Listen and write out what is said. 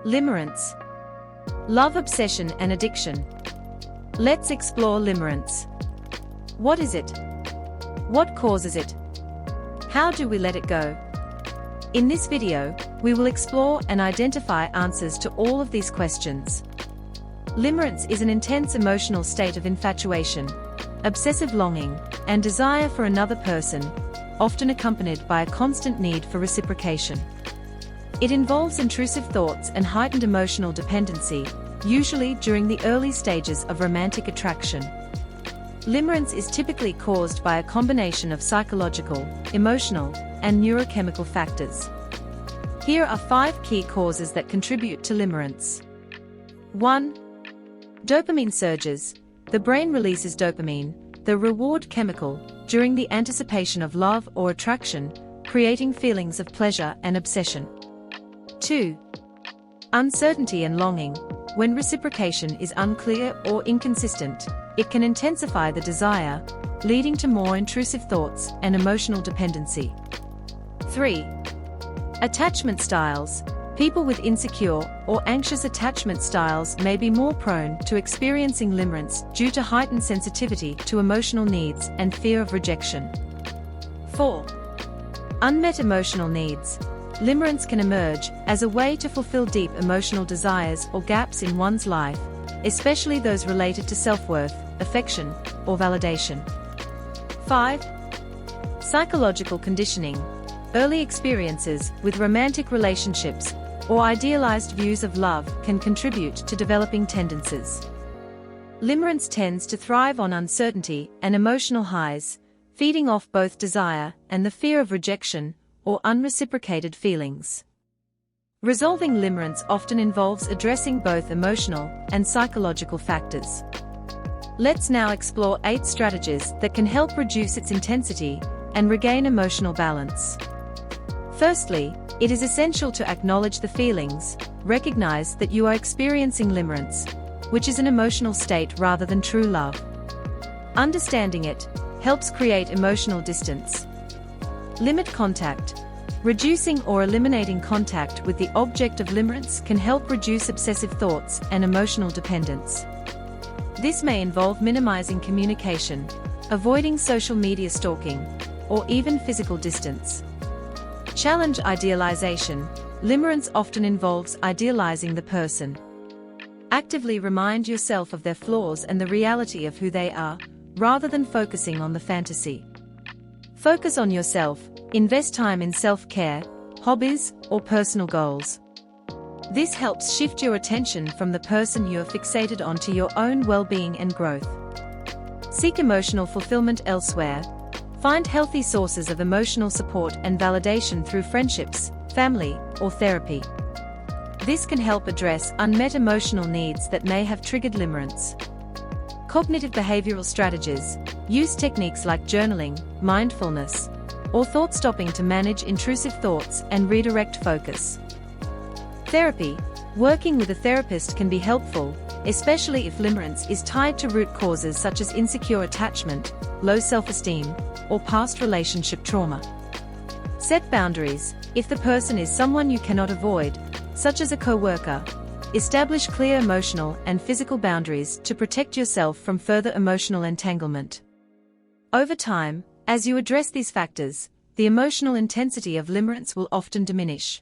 Limerence. Love, obsession and addiction. Let's explore limerence. What is it? What causes it? How do we let it go? In this video, we will explore and identify answers to all of these questions. Limerence is an intense emotional state of infatuation, obsessive longing, and desire for another person, often accompanied by a constant need for reciprocation. It involves intrusive thoughts and heightened emotional dependency, usually during the early stages of romantic attraction. Limerence is typically caused by a combination of psychological, emotional, and neurochemical factors. Here are 5 key causes that contribute to limerence. 1. Dopamine surges. The brain releases dopamine, the reward chemical, during the anticipation of love or attraction, creating feelings of pleasure and obsession. 2. Uncertainty and longing. When reciprocation is unclear or inconsistent, it can intensify the desire, leading to more intrusive thoughts and emotional dependency. 3. Attachment styles. People with insecure or anxious attachment styles may be more prone to experiencing limerence due to heightened sensitivity to emotional needs and fear of rejection. 4. Unmet emotional needs. Limerence can emerge as a way to fulfill deep emotional desires or gaps in one's life, especially those related to self-worth, affection, or validation. 5. Psychological conditioning. Early experiences with romantic relationships or idealized views of love can contribute to developing tendencies. Limerence tends to thrive on uncertainty and emotional highs, feeding off both desire and the fear of rejection or unreciprocated feelings. Resolving limerence often involves addressing both emotional and psychological factors. Let's now explore 8 strategies that can help reduce its intensity and regain emotional balance. Firstly, it is essential to acknowledge the feelings, recognize that you are experiencing limerence, which is an emotional state rather than true love. Understanding it helps create emotional distance. Limit contact. Reducing or eliminating contact with the object of limerence can help reduce obsessive thoughts and emotional dependence. This may involve minimizing communication, avoiding social media stalking, or even physical distance. Challenge idealization. Limerence often involves idealizing the person. Actively remind yourself of their flaws and the reality of who they are, rather than focusing on the fantasy. Focus on yourself. Invest time in self-care, hobbies, or personal goals. This helps shift your attention from the person you are fixated on to your own well-being and growth. Seek emotional fulfillment elsewhere. Find healthy sources of emotional support and validation through friendships, family, or therapy. This can help address unmet emotional needs that may have triggered limerence. Cognitive behavioral strategies. Use techniques like journaling, mindfulness, or thought stopping to manage intrusive thoughts and redirect focus. Therapy. Working with a therapist can be helpful, especially if limerence is tied to root causes such as insecure attachment, low self-esteem, or past relationship trauma. Set boundaries. If the person is someone you cannot avoid, such as a co-worker, establish clear emotional and physical boundaries to protect yourself from further emotional entanglement. Over time, as you address these factors, the emotional intensity of limerence will often diminish.